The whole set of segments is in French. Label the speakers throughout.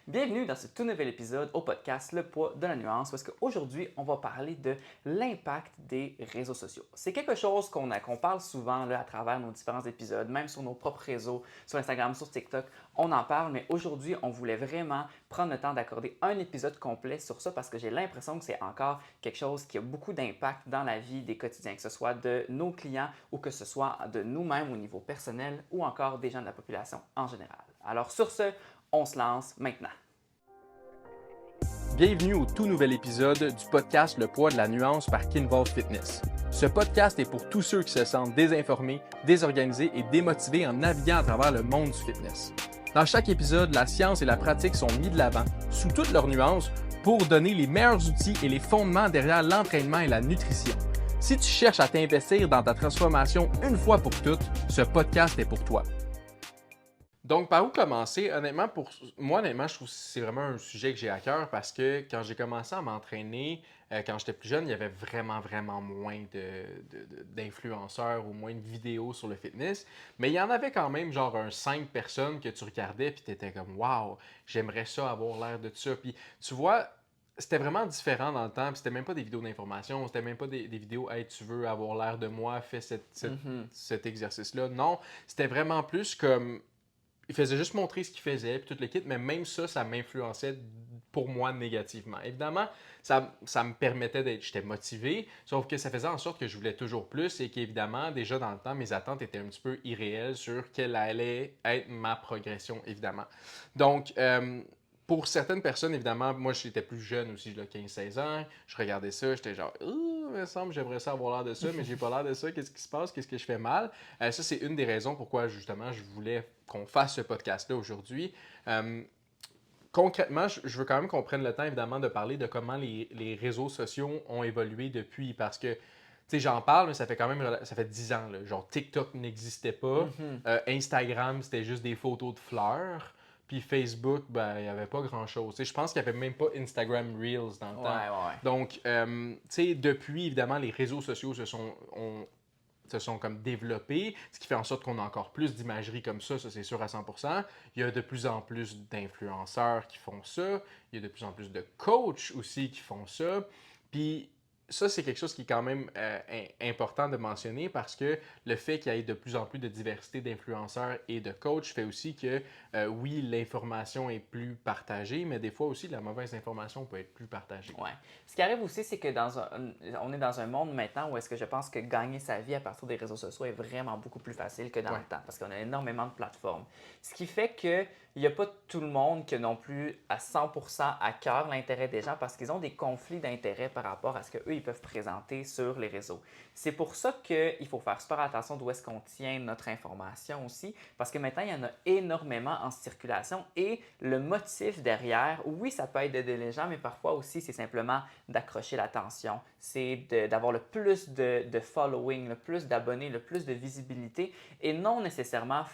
Speaker 1: Bienvenue dans ce tout nouvel épisode au podcast Le poids de la nuance parce qu'aujourd'hui, on va parler de l'impact des réseaux sociaux. C'est quelque chose qu'on parle souvent là, à travers nos différents épisodes, même sur nos propres réseaux, sur Instagram, sur TikTok, on en parle, mais aujourd'hui, on voulait vraiment prendre le temps d'accorder un épisode complet sur ça parce que j'ai l'impression que c'est encore quelque chose qui a beaucoup d'impact dans la vie des quotidiens, que ce soit de nos clients ou que ce soit de nous-mêmes au niveau personnel ou encore des gens de la population en général. Alors sur ce, on se lance maintenant.
Speaker 2: Bienvenue au tout nouvel épisode du podcast Le poids de la nuance par Kinvolve Fitness. Ce podcast est pour tous ceux qui se sentent désinformés, désorganisés et démotivés en naviguant à travers le monde du fitness. Dans chaque épisode, la science et la pratique sont mis de l'avant, sous toutes leurs nuances, pour donner les meilleurs outils et les fondements derrière l'entraînement et la nutrition. Si tu cherches à t'investir dans ta transformation une fois pour toutes, ce podcast est pour toi. Donc, par où commencer? Honnêtement, pour moi, je trouve que c'est vraiment un sujet que j'ai à cœur parce que quand j'ai commencé à m'entraîner, quand j'étais plus jeune, il y avait vraiment moins d'influenceurs ou moins de vidéos sur le fitness. Mais il y en avait quand même genre 5 personnes que tu regardais puis tu étais comme «Wow, j'aimerais ça avoir l'air de ça». Puis tu vois, c'était vraiment différent dans le temps. Puis c'était même pas des vidéos d'information, c'était même pas des vidéos «Hey, tu veux avoir l'air de moi, fais cet exercice-là». Non, c'était vraiment plus comme il faisait juste montrer ce qu'il faisait, puis tout le kit, mais même ça, ça m'influençait pour moi négativement. Évidemment, ça me permettait d'être, j'étais motivé, sauf que ça faisait en sorte que je voulais toujours plus et qu'évidemment, déjà dans le temps, mes attentes étaient un petit peu irréelles sur quelle allait être ma progression, évidemment. Donc, pour certaines personnes, évidemment, moi j'étais plus jeune aussi, 15-16 ans, je regardais ça, j'étais genre, il me semble j'aimerais ça avoir l'air de ça, mais j'ai pas l'air de ça, qu'est-ce qui se passe, qu'est-ce que je fais mal? Ça, c'est une des raisons pourquoi justement je voulais qu'on fasse ce podcast-là aujourd'hui. Concrètement, je veux quand même qu'on prenne le temps, évidemment, de parler de comment les réseaux sociaux ont évolué depuis, parce que, tu sais, j'en parle, mais ça fait quand même, ça fait 10 ans, là. Genre TikTok n'existait pas, Instagram, c'était juste des photos de fleurs, puis Facebook, ben, il n'y avait pas grand-chose. Tu sais, je pense qu'il n'y avait même pas Instagram Reels dans le temps.
Speaker 1: Ouais.
Speaker 2: Donc, tu sais, depuis, évidemment, les réseaux sociaux se sont comme développés, ce qui fait en sorte qu'on a encore plus d'imagerie comme ça c'est sûr à 100%. Il y a de plus en plus d'influenceurs qui font ça, il y a de plus en plus de coachs aussi qui font ça. Puis ça, c'est quelque chose qui est quand même important de mentionner parce que le fait qu'il y ait de plus en plus de diversité d'influenceurs et de coachs fait aussi que, oui, l'information est plus partagée, mais des fois aussi, la mauvaise information peut être plus partagée.
Speaker 1: Ouais. Ce qui arrive aussi, c'est que on est dans un monde maintenant où est-ce que je pense que gagner sa vie à partir des réseaux sociaux est vraiment beaucoup plus facile que dans
Speaker 2: Ouais.
Speaker 1: le temps parce qu'on a énormément de plateformes. Ce qui fait qu'il n'y a pas tout le monde qui a non plus à 100% à cœur l'intérêt des gens parce qu'ils ont des conflits d'intérêts par rapport à ce qu'eux, ils peuvent présenter sur les réseaux. C'est pour ça qu'il faut faire super attention d'où est-ce qu'on tient notre information aussi parce que maintenant, il y en a énormément en circulation et le motif derrière, oui, ça peut être d'aider les gens, mais parfois aussi, c'est simplement d'accrocher l'attention, c'est d'avoir le plus de following, le plus d'abonnés, le plus de visibilité et non nécessairement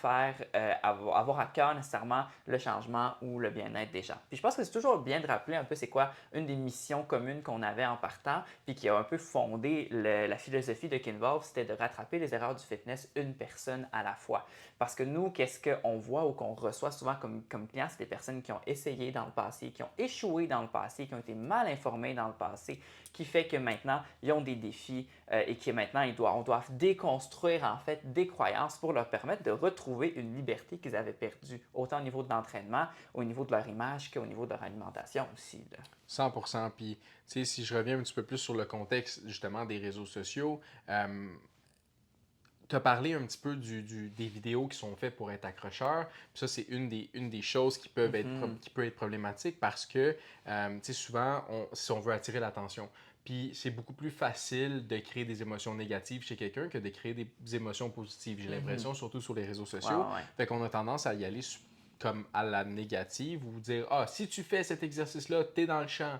Speaker 1: avoir à cœur nécessairement le changement ou le bien-être des gens. Puis je pense que c'est toujours bien de rappeler un peu c'est quoi une des missions communes qu'on avait en partant puis qui a un peu fondé la philosophie de Kinvolve, c'était de rattraper les erreurs du fitness une personne à la fois. Parce que nous, qu'est-ce qu'on voit ou qu'on reçoit souvent comme clients, c'est des personnes qui ont essayé dans le passé, qui ont échoué dans le passé, qui ont été mal informées dans le passé, qui fait que maintenant, ils ont des défis et que maintenant, on doit déconstruire en fait des croyances pour leur permettre de retrouver une liberté qu'ils avaient perdue, autant au niveau de l'entraînement, au niveau de leur image qu'au niveau de leur alimentation aussi. Là.
Speaker 2: 100%. Puis, tu sais, si je reviens un petit peu plus sur le contexte, justement, des réseaux sociaux, tu as parlé un petit peu des vidéos qui sont faites pour être accrocheurs. Puis ça, c'est une des choses qui qui peut être problématique parce que, tu sais, souvent, si on veut attirer l'attention, puis c'est beaucoup plus facile de créer des émotions négatives chez quelqu'un que de créer des émotions positives. J'ai l'impression, surtout sur les réseaux sociaux.
Speaker 1: Ouais.
Speaker 2: Fait qu'on a tendance à y aller comme à la négative ou dire ah, si tu fais cet exercice-là, t'es dans le champ.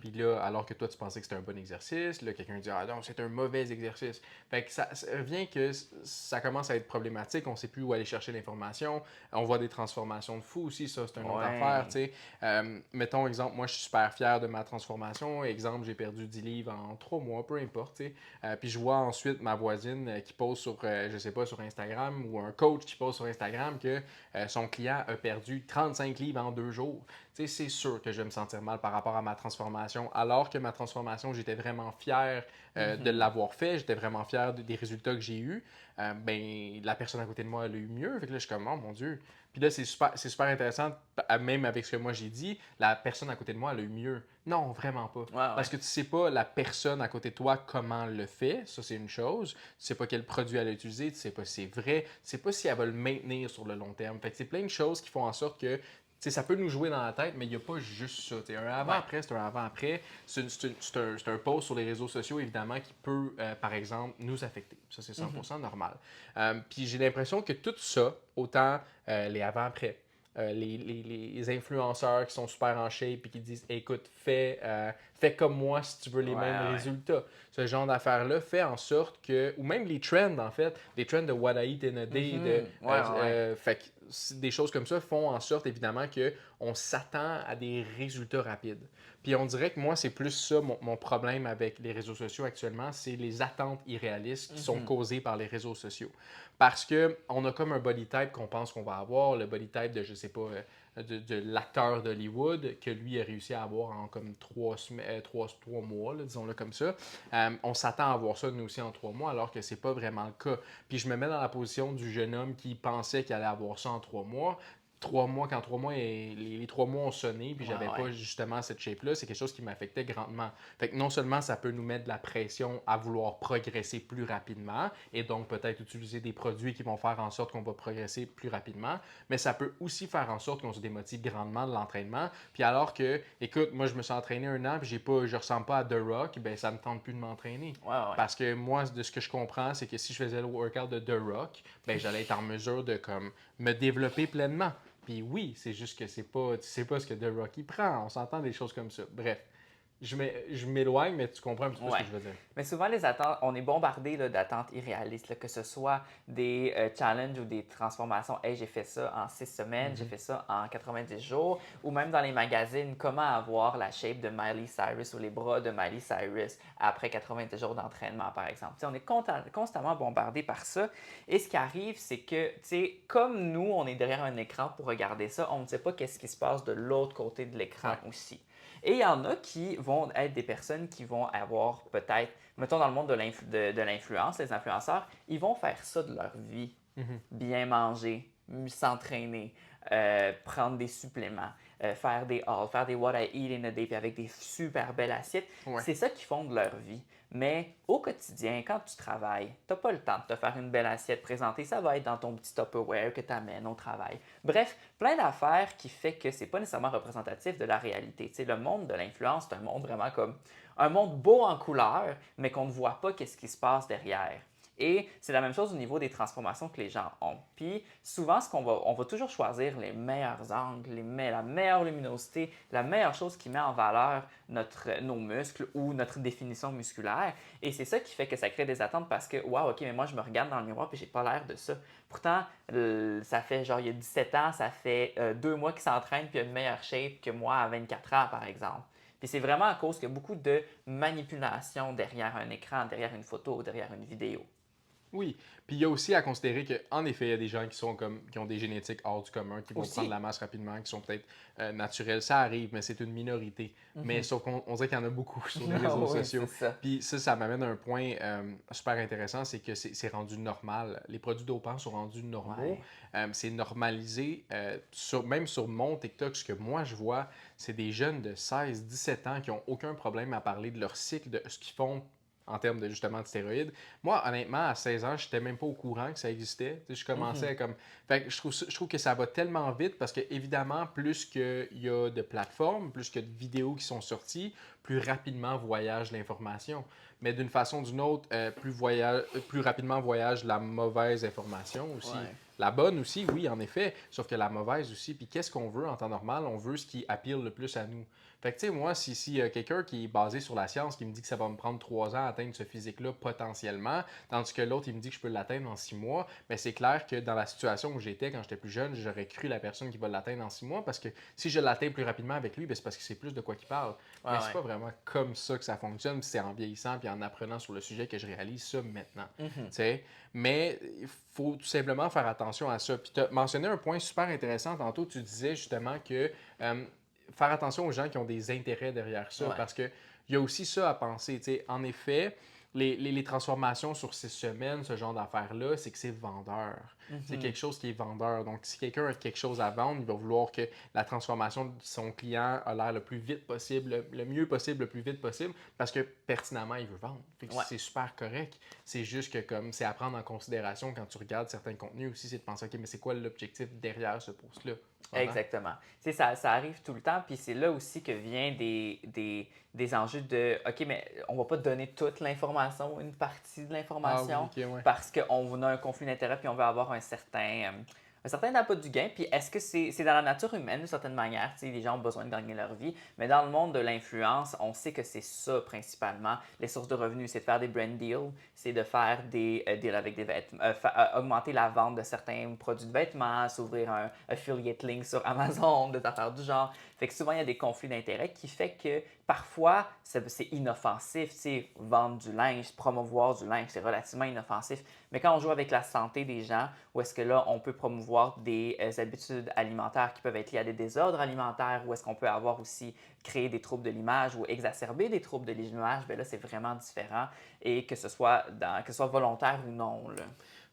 Speaker 2: Puis là, alors que toi, tu pensais que c'était un bon exercice, là, quelqu'un dit ah non, c'est un mauvais exercice. Fait que ça vient que ça commence à être problématique, on sait plus où aller chercher l'information. On voit des transformations de fou aussi, ça, c'est une autre affaire, tu sais. Mettons, exemple, moi, je suis super fier de ma transformation. Exemple, j'ai perdu 10 livres en 3 mois, peu importe, tu sais. Puis je vois ensuite ma voisine qui pose sur, je sais pas, sur Instagram ou un coach qui pose sur Instagram que son client a perdu 35 livres en 2 jours. Tu sais, c'est sûr que je vais me sentir mal par rapport à ma transformation. Alors que ma transformation, j'étais vraiment fier de l'avoir fait, j'étais vraiment fier des résultats que j'ai eus. Ben, la personne à côté de moi, elle a eu mieux. Fait que là, je suis comme, oh mon Dieu. Puis là, c'est super intéressant, même avec ce que moi j'ai dit, la personne à côté de moi, elle a eu mieux. Non, vraiment pas.
Speaker 1: Ouais, ouais.
Speaker 2: Parce que tu sais pas la personne à côté de toi comment elle le fait, ça c'est une chose. Tu sais pas quel produit elle a utilisé, tu sais pas si c'est vrai, tu sais pas si elle va le maintenir sur le long terme. Fait que c'est plein de choses qui font en sorte que ça peut nous jouer dans la tête, mais il n'y a pas juste ça. Un avant-après, c'est un avant-après. C'est un post sur les réseaux sociaux, évidemment, qui peut, par exemple, nous affecter. Ça, c'est 100% normal. Puis j'ai l'impression que tout ça, autant les avant-après, les influenceurs qui sont super en shape et qui disent écoute, fais comme moi si tu veux les mêmes résultats. Ce genre d'affaires-là fait en sorte que, ou même les trends en fait, les trends de what I eat in a day, fait que des choses comme ça font en sorte évidemment qu'on s'attend à des résultats rapides. Puis on dirait que moi, c'est plus ça mon problème avec les réseaux sociaux actuellement, c'est les attentes irréalistes qui sont causées par les réseaux sociaux. Parce qu'on a comme un body type qu'on pense qu'on va avoir, le body type de, je sais pas, de l'acteur d'Hollywood, que lui a réussi à avoir en comme 3 mois, là, disons-le comme ça. On s'attend à avoir ça, nous aussi, en 3 mois, alors que c'est pas vraiment le cas. Puis je me mets dans la position du jeune homme qui pensait qu'il allait avoir ça en 3 mois. 3 mois, quand 3 mois, les 3 mois ont sonné, puis j'avais pas justement cette shape-là, c'est quelque chose qui m'affectait grandement. Fait que non seulement ça peut nous mettre de la pression à vouloir progresser plus rapidement, et donc peut-être utiliser des produits qui vont faire en sorte qu'on va progresser plus rapidement, mais ça peut aussi faire en sorte qu'on se démotive grandement de l'entraînement. Puis alors que, écoute, moi je me suis entraîné 1 an, puis je ressemble pas à The Rock, ben ça me tente plus de m'entraîner. Parce que moi, de ce que je comprends, c'est que si je faisais le workout de The Rock, ben j'allais être en mesure de comme me développer pleinement. Puis oui, c'est juste que c'est pas, tu sais pas ce que The Rocky prend. On s'entend des choses comme ça. Bref, je m'éloigne, mais tu comprends un petit peu ce que je veux dire.
Speaker 1: Mais souvent, les attentes, on est bombardé d'attentes irréalistes, là, que ce soit des challenges ou des transformations. Hey, j'ai fait ça en 6 semaines, j'ai fait ça en 90 jours, ou même dans les magazines, comment avoir la shape de Miley Cyrus ou les bras de Miley Cyrus après 90 jours d'entraînement, par exemple. T'sais, on est constamment bombardé par ça. Et ce qui arrive, c'est que, comme nous, on est derrière un écran pour regarder ça, on ne sait pas qu'est-ce qui se passe de l'autre côté de l'écran aussi. Et il y en a qui vont être des personnes qui vont avoir peut-être, mettons dans le monde de l'influence, les influenceurs, ils vont faire ça de leur vie. Bien manger, s'entraîner, prendre des suppléments, faire des hauls, faire des what I eat in a day, puis avec des super belles assiettes. C'est ça qu'ils font de leur vie. Mais au quotidien, quand tu travailles, tu n'as pas le temps de te faire une belle assiette présentée. Ça va être dans ton petit Tupperware que tu amènes au travail. Bref, plein d'affaires qui fait que c'est pas nécessairement représentatif de la réalité. Tu sais, le monde de l'influence, c'est un monde vraiment comme un monde beau en couleur, mais qu'on ne voit pas qu'est-ce qui se passe derrière. Et c'est la même chose au niveau des transformations que les gens ont. Puis souvent, on va toujours choisir les meilleurs angles, la meilleure luminosité, la meilleure chose qui met en valeur nos muscles ou notre définition musculaire. Et c'est ça qui fait que ça crée des attentes parce que, wow, ok, mais moi je me regarde dans le miroir et j'ai pas l'air de ça. Pourtant, ça fait genre il y a 17 ans, ça fait 2 mois qu'il s'entraîne puis il a une meilleure shape que moi à 24 ans, par exemple. Puis c'est vraiment à cause qu'il y a beaucoup de manipulation derrière un écran, derrière une photo, derrière une vidéo.
Speaker 2: Oui, puis il y a aussi à considérer qu'en effet, il y a des gens qui ont des génétiques hors du commun, qui vont prendre la masse rapidement, qui sont peut-être naturels. Ça arrive, mais c'est une minorité. Mais sauf qu'on dirait qu'il y en a beaucoup sur les réseaux sociaux. Puis ça m'amène à un point super intéressant, c'est que c'est rendu normal. Les produits dopants sont rendus normaux. C'est normalisé. Même sur mon TikTok, ce que moi je vois, c'est des jeunes de 16, 17 ans qui n'ont aucun problème à parler de leur cycle, de ce qu'ils font en termes de justement de stéroïdes. Moi, honnêtement, à 16 ans, je n'étais même pas au courant que ça existait. Je commençais comme. Fait que je trouve que ça va tellement vite parce que, évidemment, plus qu'il y a de plateformes, plus qu'il y a de vidéos qui sont sorties, plus rapidement voyage l'information. Mais d'une façon ou d'une autre, plus rapidement voyage la mauvaise information aussi. La bonne aussi, oui, en effet, sauf que la mauvaise aussi. Puis qu'est-ce qu'on veut en temps normal? On veut ce qui appelle le plus à nous. Fait que, tu sais, moi, si quelqu'un qui est basé sur la science, qui me dit que ça va me prendre 3 ans à atteindre ce physique-là potentiellement, tandis que l'autre, il me dit que je peux l'atteindre en 6 mois, bien, c'est clair que dans la situation où j'étais quand j'étais plus jeune, j'aurais cru la personne qui va l'atteindre en 6 mois parce que si je l'atteins plus rapidement avec lui, bien, c'est parce que c'est plus de quoi qu'il parle. Mais c'est pas vraiment comme ça que ça fonctionne, c'est en vieillissant puis en apprenant sur le sujet que je réalise ça maintenant.
Speaker 1: Mhm.
Speaker 2: Tu sais. Mais il faut tout simplement faire attention à ça. Puis tu as mentionné un point super intéressant tantôt. Tu disais justement que faire attention aux gens qui ont des intérêts derrière ça,
Speaker 1: Ouais.
Speaker 2: parce qu'il y a aussi ça à penser. Tu sais. En effet, les transformations sur 6 semaines, ce genre d'affaires-là, c'est que c'est vendeur. C'est quelque chose qui est vendeur. Donc, si quelqu'un a quelque chose à vendre, il va vouloir que la transformation de son client a l'air le plus vite possible, le mieux possible, le plus vite possible, parce que pertinemment, il veut vendre. Fait que c'est super correct. C'est juste que comme c'est à prendre en considération quand tu regardes certains contenus aussi, c'est de penser, OK, mais c'est quoi l'objectif derrière ce post-là?
Speaker 1: Exactement. Tu sais, ça arrive tout le temps, puis c'est là aussi que vient des enjeux de OK, mais on va pas donner toute l'information, une partie de l'information,
Speaker 2: Ah oui, ok, ouais.
Speaker 1: parce qu'on a un conflit d'intérêt puis on veut avoir un certain appât du gain. Puis est-ce que c'est dans la nature humaine d'une certaine manière? Tu sais, les gens ont besoin de gagner leur vie, mais dans le monde de l'influence, on sait que c'est ça principalement. Les sources de revenus, c'est de faire des brand deals, c'est de faire des deals avec des vêtements, augmenter la vente de certains produits de vêtements, s'ouvrir un affiliate link sur Amazon, des affaires du genre. Fait que souvent, il y a des conflits d'intérêts qui fait que parfois, c'est inoffensif, tu sais, vendre du linge, promouvoir du linge, c'est relativement inoffensif. Mais quand on joue avec la santé des gens, où est-ce que là, on peut promouvoir des habitudes alimentaires qui peuvent être liées à des désordres alimentaires, ou est-ce qu'on peut avoir aussi créé des troubles de l'image ou exacerber des troubles de l'image, bien là, c'est vraiment différent, et que ce soit volontaire ou non, là.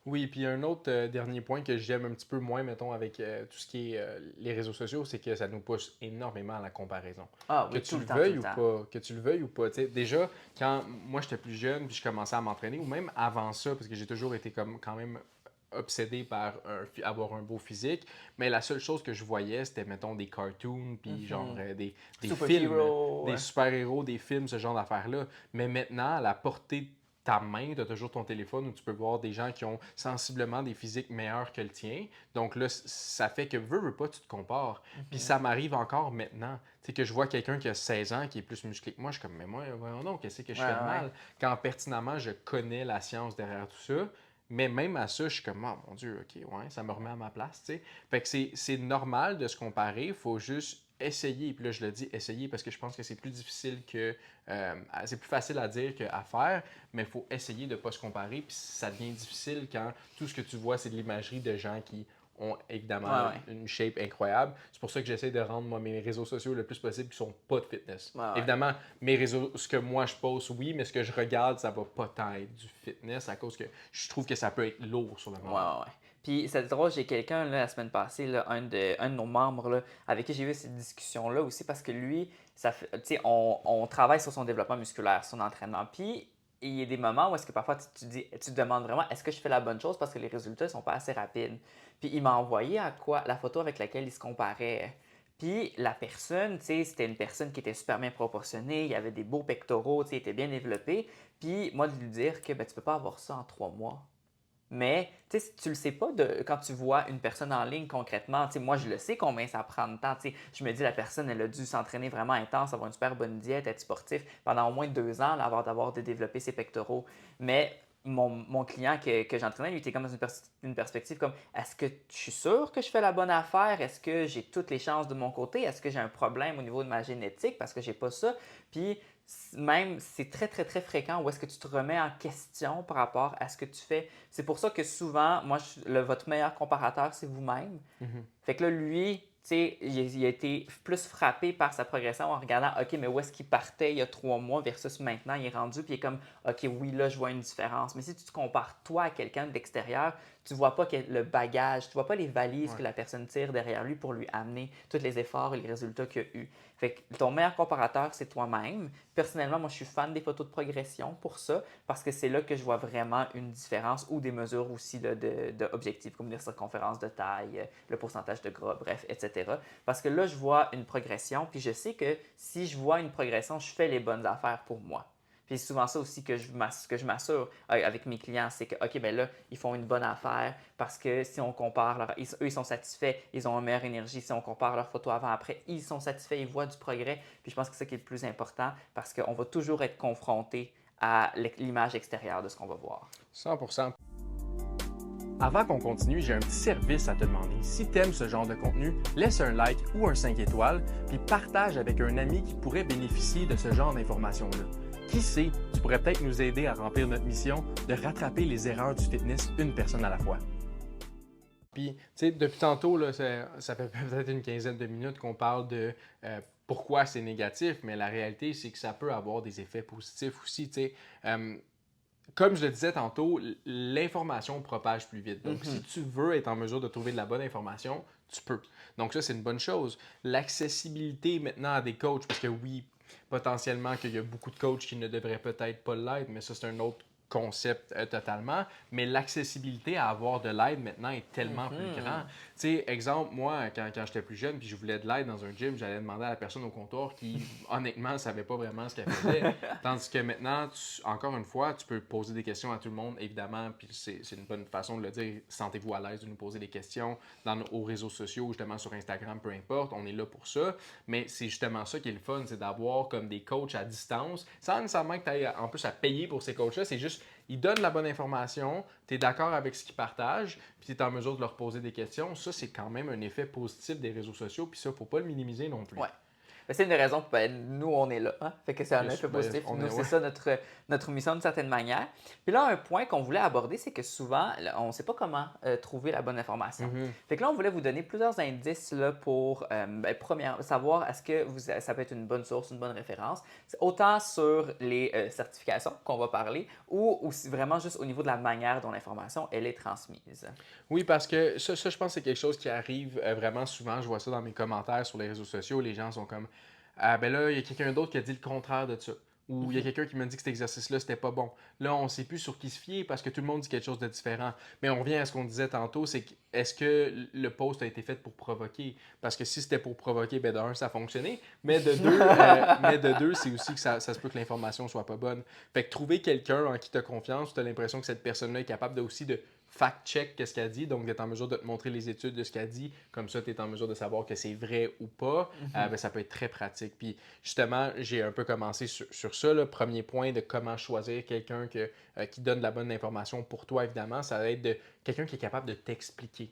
Speaker 2: Oui, puis un autre dernier point que j'aime un petit peu moins, mettons, avec tout ce qui est les réseaux sociaux, c'est que ça nous pousse énormément à la comparaison.
Speaker 1: Ah oui,
Speaker 2: Que tu
Speaker 1: tout
Speaker 2: le
Speaker 1: le temps,
Speaker 2: veuilles
Speaker 1: tout
Speaker 2: ou
Speaker 1: le temps.
Speaker 2: pas, que tu le veuilles ou pas. Tu sais, déjà, quand moi j'étais plus jeune, puis je commençais à m'entraîner, ou même avant ça, parce que j'ai toujours été comme quand même obsédé par avoir un beau physique, mais la seule chose que je voyais, c'était, mettons, des cartoons, puis genre des films,
Speaker 1: Superhero,
Speaker 2: des
Speaker 1: ouais.
Speaker 2: super-héros, des films, ce genre d'affaires-là. Mais maintenant, à la portée de ta main, tu as toujours ton téléphone où tu peux voir des gens qui ont sensiblement des physiques meilleurs que le tien. Donc là, ça fait que veux pas, tu te compares. Puis ça m'arrive encore maintenant. Tu sais, que je vois quelqu'un qui a 16 ans, qui est plus musclé que moi, je suis comme, mais moi, voyons donc, qu'est-ce que je fais de mal? Quand pertinemment, je connais la science derrière tout ça. Mais même à ça, je suis comme, oh mon Dieu, OK, ouais, ça me remet à ma place, tu sais. Fait que c'est normal de se comparer, il faut juste essayer. Puis là, je le dis essayer parce que je pense que c'est plus difficile que. C'est plus facile à dire qu'à faire, mais il faut essayer de ne pas se comparer. Puis ça devient difficile quand tout ce que tu vois, c'est de l'imagerie de gens qui ont évidemment une shape incroyable. C'est pour ça que j'essaie de rendre mes réseaux sociaux le plus possible qui sont pas de fitness. Évidemment, mes réseaux, ce que moi je poste, oui, mais ce que je regarde, ça va pas tant être du fitness à cause que je trouve que ça peut être lourd sur le moment.
Speaker 1: Puis c'est drôle, j'ai quelqu'un là, la semaine passée, là, un de nos membres, là, avec qui j'ai eu cette discussion-là aussi, parce que lui, on travaille sur son développement musculaire, son entraînement. Puis il y a des moments où est-ce que parfois tu te demandes vraiment, est-ce que je fais la bonne chose parce que les résultats ne sont pas assez rapides. Puis il m'a envoyé la photo avec laquelle il se comparait. Puis la personne, tu sais, c'était une personne qui était super bien proportionnée, il y avait des beaux pectoraux, tu sais, il était bien développé. Puis moi, de lui dire que ben, tu ne peux pas avoir ça en 3 mois. Mais tu le sais pas quand tu vois une personne en ligne concrètement. Moi, je le sais combien ça prend de temps. Je me dis, la personne, elle a dû s'entraîner vraiment intense, avoir une super bonne diète, être sportif pendant au moins 2 ans, là, avant d'avoir développé ses pectoraux. Mais mon client que j'entraînais, lui, était comme dans une perspective comme, est-ce que je suis sûr que je fais la bonne affaire? Est-ce que j'ai toutes les chances de mon côté? Est-ce que j'ai un problème au niveau de ma génétique parce que j'ai pas ça? Puis même, c'est très, très, très fréquent où est-ce que tu te remets en question par rapport à ce que tu fais. C'est pour ça que souvent, moi, votre meilleur comparateur, c'est vous-même. Fait que là, lui, tu sais, il a été plus frappé par sa progression en regardant, OK, mais où est-ce qu'il partait il y a 3 mois versus maintenant, il est rendu, puis il est comme, OK, oui, là, je vois une différence. Mais si tu te compares toi à quelqu'un de l'extérieur, tu ne vois pas le bagage, tu ne vois pas les valises que la personne tire derrière lui pour lui amener tous les efforts et les résultats qu'il a eus. Fait que ton meilleur comparateur, c'est toi-même. Personnellement, moi, je suis fan des photos de progression pour ça, parce que c'est là que je vois vraiment une différence ou des mesures aussi d'objectifs, comme les circonférences de taille, le pourcentage de gras, bref, etc. Parce que là, je vois une progression, puis je sais que si je vois une progression, je fais les bonnes affaires pour moi. Puis c'est souvent ça aussi que je m'assure avec mes clients, c'est que, OK, bien là, ils font une bonne affaire parce que si on compare, eux, ils sont satisfaits, ils ont une meilleure énergie. Si on compare leurs photos avant-après, ils sont satisfaits, ils voient du progrès. Puis je pense que c'est ça qui est le plus important parce qu'on va toujours être confronté à l'image extérieure de ce qu'on va voir.
Speaker 2: 100%. Avant qu'on continue, j'ai un petit service à te demander. Si tu aimes ce genre de contenu, laisse un like ou un 5 étoiles, puis partage avec un ami qui pourrait bénéficier de ce genre d'informations-là. Qui sait, tu pourrais peut-être nous aider à remplir notre mission de rattraper les erreurs du fitness une personne à la fois. Puis, tu sais, depuis tantôt, là, ça fait peut-être une quinzaine de minutes qu'on parle de pourquoi c'est négatif, mais la réalité, c'est que ça peut avoir des effets positifs aussi, tu sais. Comme je le disais tantôt, l'information propage plus vite. Donc, si tu veux être en mesure de trouver de la bonne information, tu peux. Donc, ça, c'est une bonne chose. L'accessibilité maintenant à des coachs, parce que oui, potentiellement qu'il y a beaucoup de coachs qui ne devraient peut-être pas l'être, mais ça, c'est un autre concept totalement. Mais l'accessibilité à avoir de l'aide maintenant est tellement plus grand. Tu sais, exemple, moi, quand j'étais plus jeune puis je voulais de l'aide dans un gym, j'allais demander à la personne au comptoir qui, honnêtement, ne savait pas vraiment ce qu'elle faisait. Tandis que maintenant, encore une fois, tu peux poser des questions à tout le monde, évidemment, puis c'est une bonne façon de le dire. Sentez-vous à l'aise de nous poser des questions aux réseaux sociaux, justement sur Instagram, peu importe, on est là pour ça. Mais c'est justement ça qui est le fun, c'est d'avoir comme des coachs à distance, sans nécessairement que tu aies en plus à payer pour ces coachs-là, c'est juste ils donnent la bonne information, tu es d'accord avec ce qu'ils partagent, puis tu es en mesure de leur poser des questions. Ça, c'est quand même un effet positif des réseaux sociaux, puis ça, il ne faut pas le minimiser non plus.
Speaker 1: Ouais. Ben, c'est une des raisons pour nous, on est là. Hein? Fait que c'est un effet positif. Nous, c'est ça notre mission d'une certaine manière. Puis là, un point qu'on voulait aborder, c'est que souvent, on ne sait pas comment trouver la bonne information. Fait que là, on voulait vous donner plusieurs indices là, pour, savoir est-ce que ça peut être une bonne source, une bonne référence. C'est autant sur les certifications qu'on va parler ou aussi vraiment juste au niveau de la manière dont l'information, elle est transmise.
Speaker 2: Oui, parce que ça, je pense que c'est quelque chose qui arrive vraiment souvent. Je vois ça dans mes commentaires sur les réseaux sociaux. Les gens sont comme ah, ben là, il y a quelqu'un d'autre qui a dit le contraire de ça. Ou il y a quelqu'un qui m'a dit que cet exercice-là, c'était pas bon. Là, on ne sait plus sur qui se fier parce que tout le monde dit quelque chose de différent. Mais on revient à ce qu'on disait tantôt, c'est que est-ce que le post a été fait pour provoquer? Parce que si c'était pour provoquer, ben de un, ça a fonctionné. Mais de deux, c'est aussi que ça se peut que l'information soit pas bonne. Fait que trouver quelqu'un en qui tu as confiance, tu as l'impression que cette personne-là est capable aussi de fact-check qu'est-ce qu'elle dit, donc d'être en mesure de te montrer les études de ce qu'elle dit, comme ça tu es en mesure de savoir que c'est vrai ou pas, ben, ça peut être très pratique. Puis justement, j'ai un peu commencé sur ça, le premier point de comment choisir quelqu'un qui donne de la bonne information pour toi, évidemment, ça va être de quelqu'un qui est capable de t'expliquer.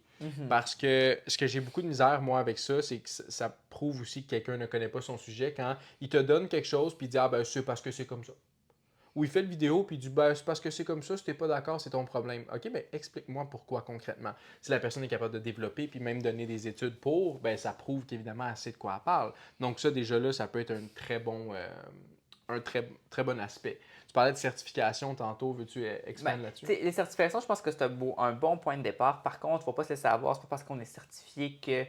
Speaker 2: Parce que ce que j'ai beaucoup de misère, moi, avec ça, c'est que ça prouve aussi que quelqu'un ne connaît pas son sujet quand il te donne quelque chose puis il dit « Ah ben c'est parce que c'est comme ça ». Ou il fait le vidéo puis il dit ben, c'est parce que c'est comme ça, si t'es pas d'accord, c'est ton problème. OK, ben explique-moi pourquoi concrètement. Si la personne est capable de développer puis même donner des études pour, ben ça prouve qu'évidemment elle sait de quoi elle parle. Donc ça déjà là, ça peut être un très bon aspect. Tu parlais de certification tantôt, veux-tu expandre là-dessus?
Speaker 1: Les certifications, je pense que c'est un bon point de départ. Par contre, il ne faut pas se laisser avoir, c'est pas parce qu'on est certifié que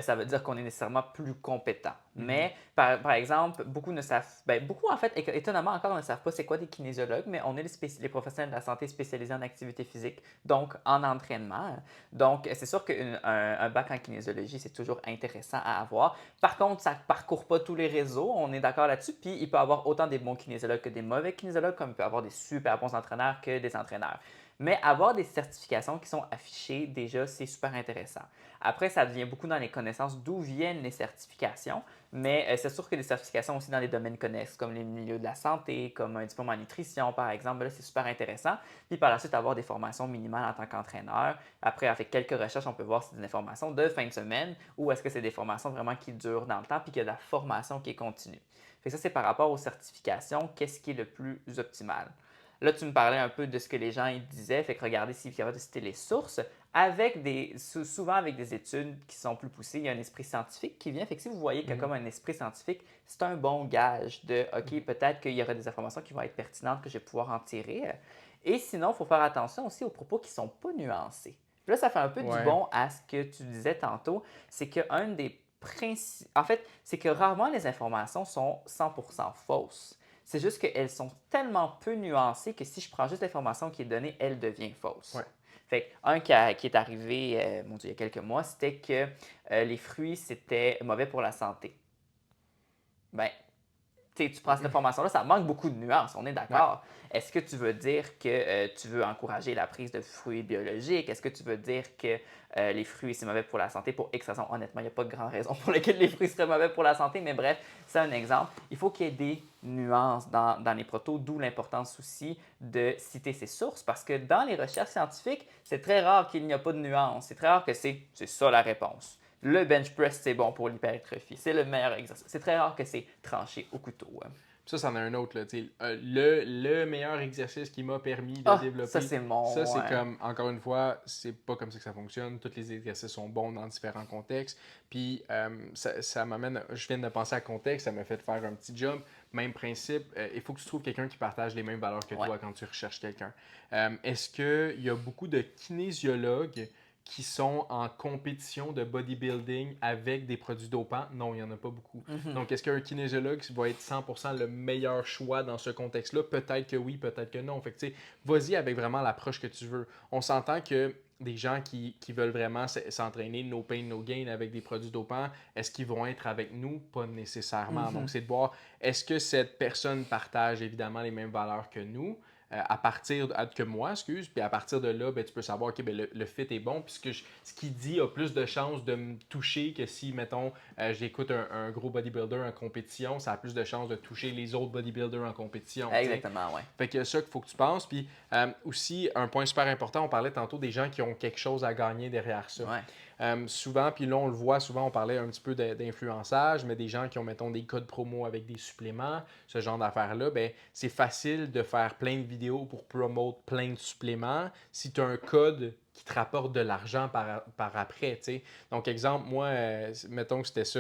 Speaker 1: ça veut dire qu'on est nécessairement plus compétent. Mais par exemple, beaucoup ne savent, beaucoup en fait, étonnamment encore ne savent pas c'est quoi des kinésiologues, mais on est les professionnels de la santé spécialisés en activité physique, donc en entraînement. Donc, c'est sûr qu'un bac en kinésiologie, c'est toujours intéressant à avoir. Par contre, ça ne parcourt pas tous les réseaux, on est d'accord là-dessus, puis il peut y avoir autant des bons kinésiologues que des mauvais kinésiologues, comme il peut y avoir des super bons entraîneurs que des entraîneurs. Mais avoir des certifications qui sont affichées, déjà, c'est super intéressant. Après, ça devient beaucoup dans les connaissances d'où viennent les certifications, mais c'est sûr que les certifications aussi dans les domaines connexes, comme les milieux de la santé, comme un diplôme en nutrition, par exemple, là, c'est super intéressant. Puis par la suite, avoir des formations minimales en tant qu'entraîneur. Après, avec quelques recherches, on peut voir si c'est des informations de fin de semaine ou est-ce que c'est des formations vraiment qui durent dans le temps puis qu'il y a de la formation qui est continue. Fait que ça, c'est par rapport aux certifications, qu'est-ce qui est le plus optimal. Là, tu me parlais un peu de ce que les gens ils disaient, fait que regardez s'il est capable de citer les sources, souvent avec des études qui sont plus poussées, il y a un esprit scientifique qui vient. Fait que si vous voyez qu'il y a comme un esprit scientifique, c'est un bon gage de OK, peut-être qu'il y aura des informations qui vont être pertinentes que je vais pouvoir en tirer. Et sinon, il faut faire attention aussi aux propos qui ne sont pas nuancés. Puis là, ça fait un peu du bon à ce que tu disais tantôt, c'est qu'un des principes. En fait, c'est que rarement les informations sont 100% fausses. C'est juste qu'elles sont tellement peu nuancées que si je prends juste l'information qui est donnée, elle devient fausse.
Speaker 2: Ouais.
Speaker 1: Fait qui est arrivé, il y a quelques mois, c'était que les fruits, c'était mauvais pour la santé. Ben, tu prends cette information-là, ça manque beaucoup de nuances, on est d'accord. Ouais. Est-ce que tu veux dire que tu veux encourager la prise de fruits biologiques? Est-ce que tu veux dire que les fruits, c'est mauvais pour la santé pour X raisons? Honnêtement, il n'y a pas de grande raison pour laquelle les fruits seraient mauvais pour la santé, mais bref, c'est un exemple. Il faut qu'il y ait des nuances dans les protos, d'où l'importance aussi de citer ses sources, parce que dans les recherches scientifiques, c'est très rare qu'il n'y a pas de nuances. C'est très rare que c'est ça la réponse. le bench press, c'est bon pour l'hypertrophie. C'est le meilleur exercice. C'est très rare que c'est tranché au couteau, hein.
Speaker 2: Ça, c'en a un autre, là, tu sais, le meilleur exercice qui m'a permis de
Speaker 1: Ah, ça
Speaker 2: développer,
Speaker 1: c'est
Speaker 2: ça,
Speaker 1: mon.
Speaker 2: c'est comme, encore une fois, c'est pas comme ça que ça fonctionne. Tous les exercices sont bons dans différents contextes. Puis, ça m'amène, je viens de penser à contexte, ça m'a fait faire un petit jump. Même principe, il faut que tu trouves quelqu'un qui partage les mêmes valeurs que
Speaker 1: Ouais.
Speaker 2: toi quand tu recherches quelqu'un. Est-ce qu'il y a beaucoup de kinésiologues qui sont en compétition de bodybuilding avec des produits dopants? Non, il n'y en a pas beaucoup.
Speaker 1: Mhm.
Speaker 2: Donc, est-ce qu'un kinésiologue va être 100% le meilleur choix dans ce contexte-là? Peut-être que oui, peut-être que non. Fait que, tu sais, vas-y avec vraiment l'approche que tu veux. On s'entend que des gens qui veulent vraiment s'entraîner no pain, no gain avec des produits dopants, est-ce qu'ils vont être avec nous? Pas nécessairement. Donc,
Speaker 1: Mhm.
Speaker 2: c'est de voir, est-ce que cette personne partage évidemment les mêmes valeurs que nous? Que moi, excuse, puis à partir de là, ben, tu peux savoir, OK, ben, le fit est bon, puis ce qu'il dit a plus de chances de me toucher que si, mettons, j'écoute un gros bodybuilder en compétition, ça a plus de chances de toucher les autres bodybuilders en compétition, tu sais.
Speaker 1: Exactement, ouais.
Speaker 2: Fait que ça qu'il faut que tu penses. Puis aussi, un point super important, on parlait tantôt des gens qui ont quelque chose à gagner derrière ça.
Speaker 1: Ouais.
Speaker 2: Souvent, puis là, on le voit, souvent, on parlait un petit peu d'influençage, mais des gens qui ont, mettons, des codes promo avec des suppléments, ce genre d'affaires-là, ben, c'est facile de faire plein de vidéos pour promouvoir plein de suppléments si tu as un code qui te rapporte de l'argent par après, tu sais. Donc, exemple, moi, mettons que c'était ça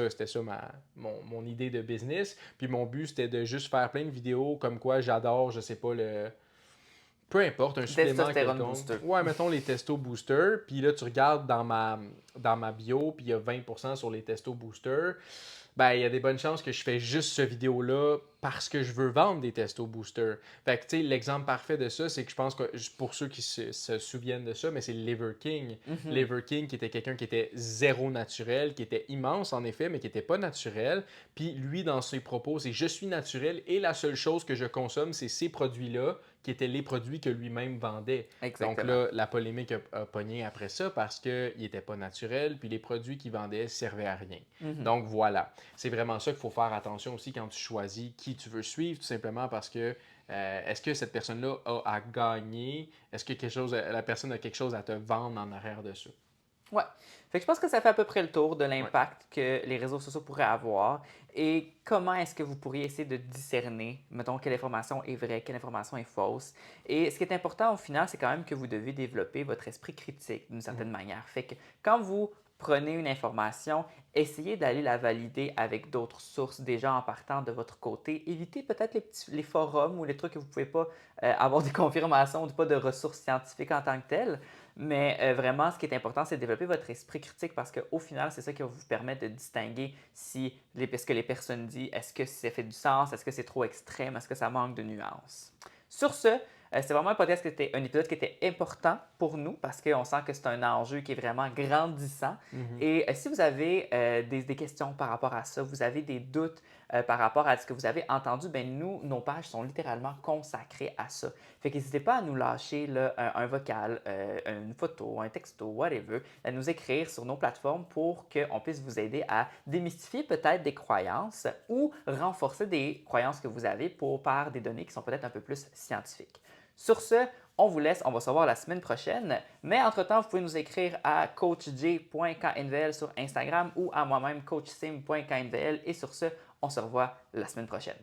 Speaker 2: mon idée de business, puis mon but, c'était de juste faire plein de vidéos comme quoi j'adore, je sais pas, peu importe, un supplément
Speaker 1: Testostérone
Speaker 2: quelconque.
Speaker 1: booster.
Speaker 2: Ouais, mettons les testo boosters. Puis là, tu regardes dans ma bio, puis il y a 20% sur les testo boosters. Ben, il y a des bonnes chances que je fais juste ce vidéo-là parce que je veux vendre des testo boosters. Fait que, tu sais, l'exemple parfait de ça, c'est que je pense que, pour ceux qui se souviennent de ça, mais c'est Liver King.
Speaker 1: Mhm.
Speaker 2: Liver King, qui était quelqu'un qui était zéro naturel, qui était immense en effet, mais qui n'était pas naturel. Puis lui, dans ses propos, c'est je suis naturel et la seule chose que je consomme, c'est ces produits-là, qui étaient les produits que lui-même vendait. Donc
Speaker 1: Exactement.
Speaker 2: là, la polémique a pogné après ça parce qu'il n'était pas naturel, puis les produits qu'il vendait servaient à rien.
Speaker 1: Mhm.
Speaker 2: Donc voilà, c'est vraiment ça qu'il faut faire attention aussi quand tu choisis qui tu veux suivre, tout simplement parce que est-ce que cette personne-là a à gagner? Est-ce que la personne a quelque chose à te vendre en arrière de ça?
Speaker 1: Ouais. Fait que je pense que ça fait à peu près le tour de
Speaker 2: Ouais.
Speaker 1: l'impact que les réseaux sociaux pourraient avoir et comment est-ce que vous pourriez essayer de discerner, mettons, quelle information est vraie, quelle information est fausse. Et ce qui est important au final, c'est quand même que vous devez développer votre esprit critique d'une certaine manière. Fait que quand vous prenez une information, essayez d'aller la valider avec d'autres sources déjà en partant de votre côté. Évitez peut-être les forums ou les trucs que vous ne pouvez pas avoir des confirmations ou pas de ressources scientifiques en tant que telles. Mais vraiment, ce qui est important, c'est de développer votre esprit critique parce qu'au final, c'est ça qui va vous permettre de distinguer si ce que les personnes disent, est-ce que ça fait du sens, est-ce que c'est trop extrême, est-ce que ça manque de nuances. Sur ce, c'est vraiment un épisode qui était important pour nous parce qu'on sent que c'est un enjeu qui est vraiment grandissant.
Speaker 2: Mhm.
Speaker 1: Et si vous avez des questions par rapport à ça, vous avez des doutes par rapport à ce que vous avez entendu, ben nous, nos pages sont littéralement consacrées à ça. Fait qu'hésitez pas à nous lâcher là, un vocal, une photo, un texto, whatever, à nous écrire sur nos plateformes pour qu'on puisse vous aider à démystifier peut-être des croyances ou renforcer des croyances que vous avez par des données qui sont peut-être un peu plus scientifiques. Sur ce, on vous laisse, on va se revoir la semaine prochaine. Mais entre-temps, vous pouvez nous écrire à coachj.knvl sur Instagram ou à moi-même coachsim.knvl. Et sur ce, on se revoit la semaine prochaine.